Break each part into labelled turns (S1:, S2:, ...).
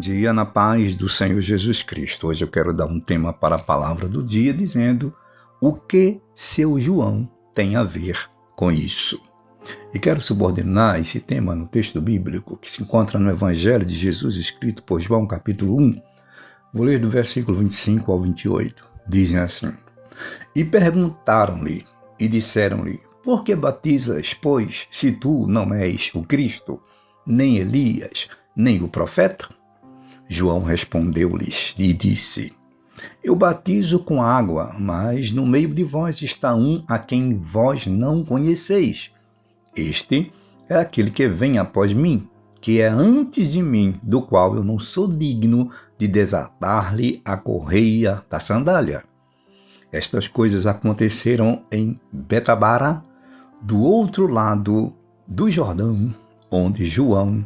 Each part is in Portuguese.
S1: dia, na paz do Senhor Jesus Cristo. Hoje eu quero dar um tema para a palavra do dia, dizendo o que seu João tem a ver com isso. E quero subordinar esse tema no texto bíblico que se encontra no Evangelho de Jesus, escrito por João, capítulo 1. Vou ler do versículo 25 ao 28. Dizem assim: E perguntaram-lhe e disseram-lhe: Por que batizas, pois, se tu não és o Cristo, nem Elias, nem o profeta? João respondeu-lhes e disse: Eu batizo com água, mas no meio de vós está um a quem vós não conheceis. Este é aquele que vem após mim, que é antes de mim, do qual eu não sou digno de desatar-lhe a correia da sandália. Estas coisas aconteceram em Betabara, do outro lado do Jordão, onde João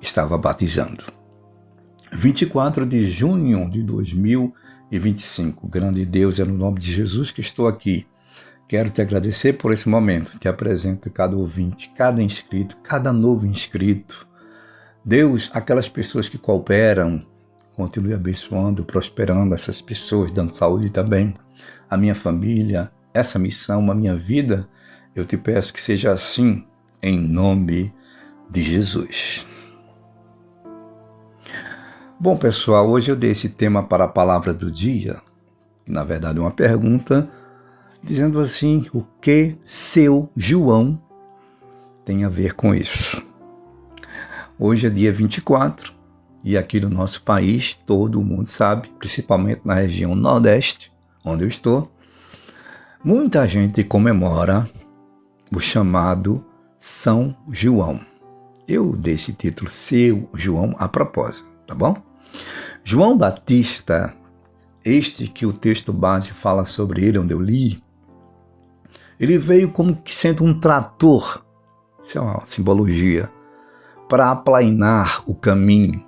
S1: estava batizando. 24 de junho de 2025. Grande Deus, é no nome de Jesus que estou aqui. Quero te agradecer por esse momento. Te apresento cada ouvinte, cada inscrito, cada novo inscrito. Deus, aquelas pessoas que cooperam, continue abençoando, prosperando essas pessoas, dando saúde também. A minha família, essa missão, a minha vida, eu te peço que seja assim, em nome de Jesus. Bom, pessoal, hoje eu dei esse tema para a palavra do dia, que na verdade é uma pergunta, dizendo assim: o que seu João tem a ver com isso? Hoje é dia 24 e aqui no nosso país, todo mundo sabe, principalmente na região Nordeste, onde eu estou, muita gente comemora o chamado São João. Eu dei esse título, Seu João, a propósito, tá bom? João Batista, este que o texto base fala sobre ele, onde eu li, ele veio como que sendo um trator, isso é uma simbologia, para aplainar o caminho,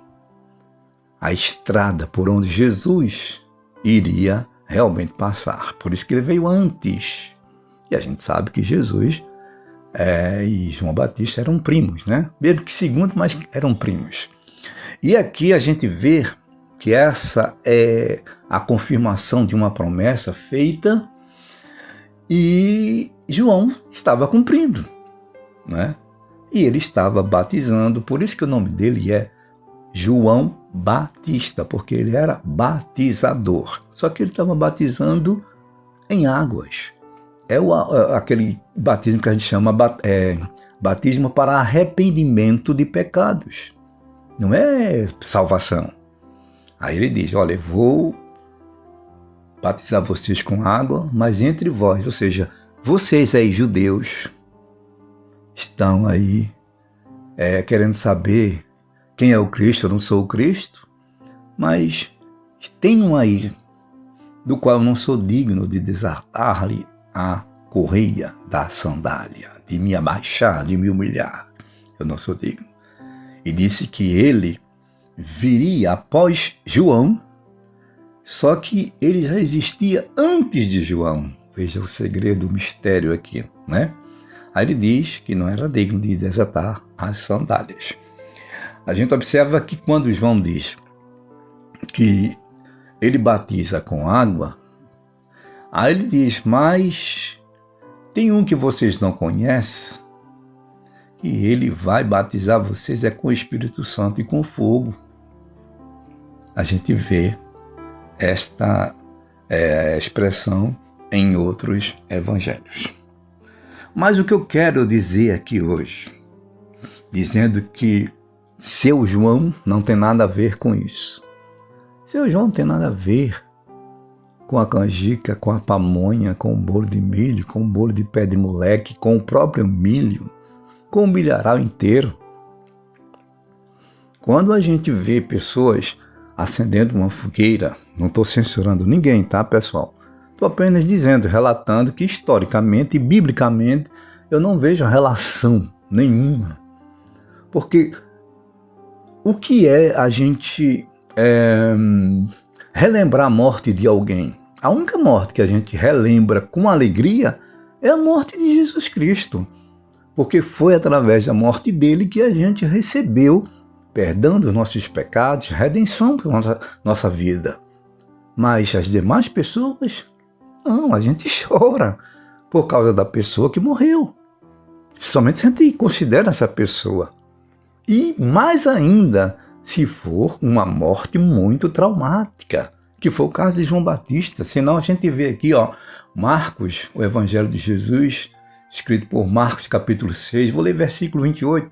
S1: a estrada por onde Jesus iria realmente passar. Por isso que ele veio antes. E a gente sabe que Jesus e João Batista eram primos, né? Mesmo que segundo, mas eram primos. E aqui a gente vê que essa é a confirmação de uma promessa feita e João estava cumprindo, né? E ele estava batizando, por isso que o nome dele é João Batista, porque ele era batizador. Só que ele estava batizando em águas. É aquele batismo que a gente chama batismo para arrependimento de pecados. Não é salvação. Aí ele diz: olha, eu vou batizar vocês com água, mas entre vós, ou seja, vocês aí judeus, estão aí querendo saber quem é o Cristo. Eu não sou o Cristo, mas tem um aí do qual eu não sou digno de desatar-lhe a correia da sandália, de me abaixar, de me humilhar. Eu não sou digno. E disse que ele viria após João, só que ele já existia antes de João. Veja o segredo, o mistério aqui, né? Aí ele diz que não era digno de desatar as sandálias. A gente observa que quando João diz que ele batiza com água, aí ele diz: mas tem um que vocês não conhecem, e ele vai batizar vocês com o Espírito Santo e com fogo. A gente vê esta expressão em outros evangelhos. Mas o que eu quero dizer aqui hoje, dizendo que seu João não tem nada a ver com isso. Seu João não tem nada a ver com a canjica, com a pamonha, com o bolo de milho, com o bolo de pé de moleque, com o próprio milho, com o milharal inteiro. Quando a gente vê pessoas acendendo uma fogueira, não estou censurando ninguém, tá, pessoal? Estou apenas dizendo, relatando que historicamente e biblicamente eu não vejo relação nenhuma. Porque o que é a gente relembrar a morte de alguém? A única morte que a gente relembra com alegria é a morte de Jesus Cristo. Porque foi através da morte dele que a gente recebeu perdão dos nossos pecados, redenção para nossa vida. Mas as demais pessoas, não, a gente chora por causa da pessoa que morreu. Somente se a gente considera essa pessoa. E mais ainda, se for uma morte muito traumática, que foi o caso de João Batista. Senão a gente vê aqui, Marcos, o Evangelho de Jesus, escrito por Marcos, capítulo 6. Vou ler versículo 28.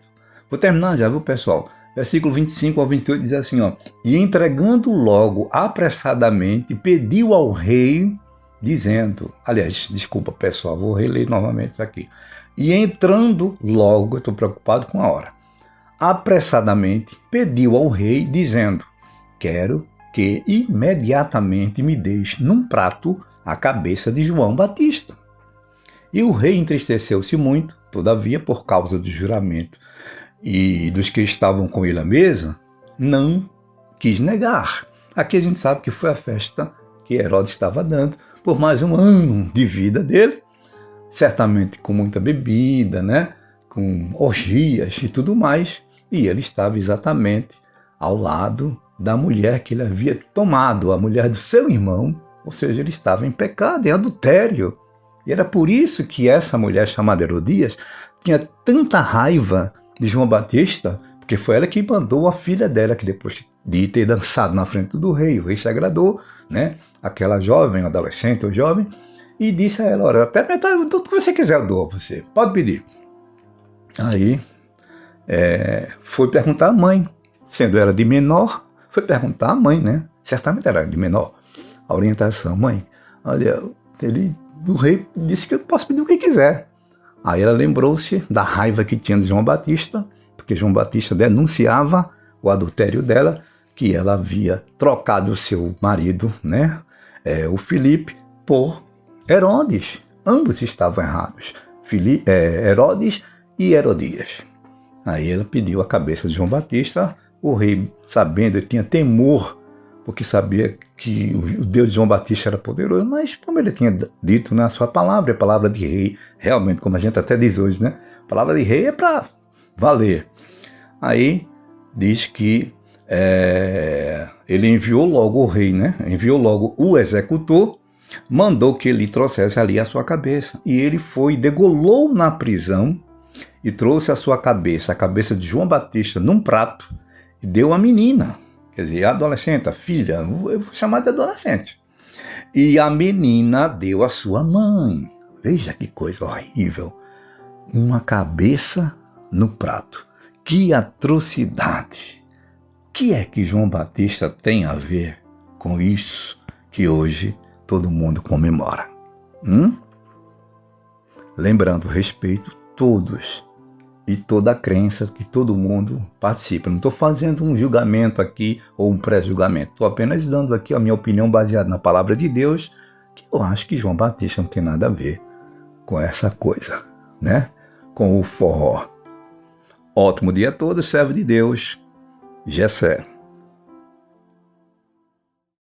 S1: Vou terminar já, viu, pessoal? Versículo 25 ao 28 diz assim, E entregando logo apressadamente, pediu ao rei, dizendo... Aliás, desculpa, pessoal, vou reler novamente isso aqui. E entrando logo, eu estou preocupado com a hora, apressadamente pediu ao rei, dizendo, quero que imediatamente me deixe num prato a cabeça de João Batista. E o rei entristeceu-se muito, todavia, por causa do juramento e dos que estavam com ele à mesa, não quis negar. Aqui a gente sabe que foi a festa que Herodes estava dando por mais um ano de vida dele, certamente com muita bebida, com orgias e tudo mais, e ele estava exatamente ao lado da mulher que ele havia tomado, a mulher do seu irmão, ou seja, ele estava em pecado, em adultério. E era por isso que essa mulher chamada Herodias tinha tanta raiva de João Batista, porque foi ela que mandou a filha dela, que depois de ter dançado na frente do rei, o rei se agradou, aquela jovem, adolescente ou jovem, e disse a ela, olha, até metade, tudo que você quiser eu dou a você, pode pedir. Aí foi perguntar à mãe, sendo ela de menor, foi perguntar à mãe, certamente era de menor, a orientação, mãe, olha, o rei disse que eu posso pedir o que quiser. Aí ela lembrou-se da raiva que tinha de João Batista, porque João Batista denunciava o adultério dela, que ela havia trocado o seu marido, o Filipe, por Herodes. Ambos estavam errados, Herodes e Herodias. Aí ela pediu a cabeça de João Batista. O rei, sabendo, ele tinha temor, porque sabia que o Deus de João Batista era poderoso, mas como ele tinha dito na sua palavra, a palavra de rei, realmente, como a gente até diz hoje, a palavra de rei é para valer. Aí diz que ele enviou logo o rei, enviou logo o executor, mandou que ele trouxesse ali a sua cabeça. E ele foi, degolou na prisão e trouxe a sua cabeça, a cabeça de João Batista, num prato, e deu à menina. Quer dizer, a adolescente, a filha, eu vou chamar de adolescente. E a menina deu à sua mãe. Veja que coisa horrível. Uma cabeça no prato. Que atrocidade. O que é que João Batista tem a ver com isso que hoje todo mundo comemora? Lembrando, respeito todos e toda a crença que todo mundo participa. Não estou fazendo um julgamento aqui ou um pré-julgamento. Estou apenas dando aqui a minha opinião baseada na palavra de Deus, que eu acho que João Batista não tem nada a ver com essa coisa, com o forró. Ótimo dia a todos, servo de Deus, Gessé.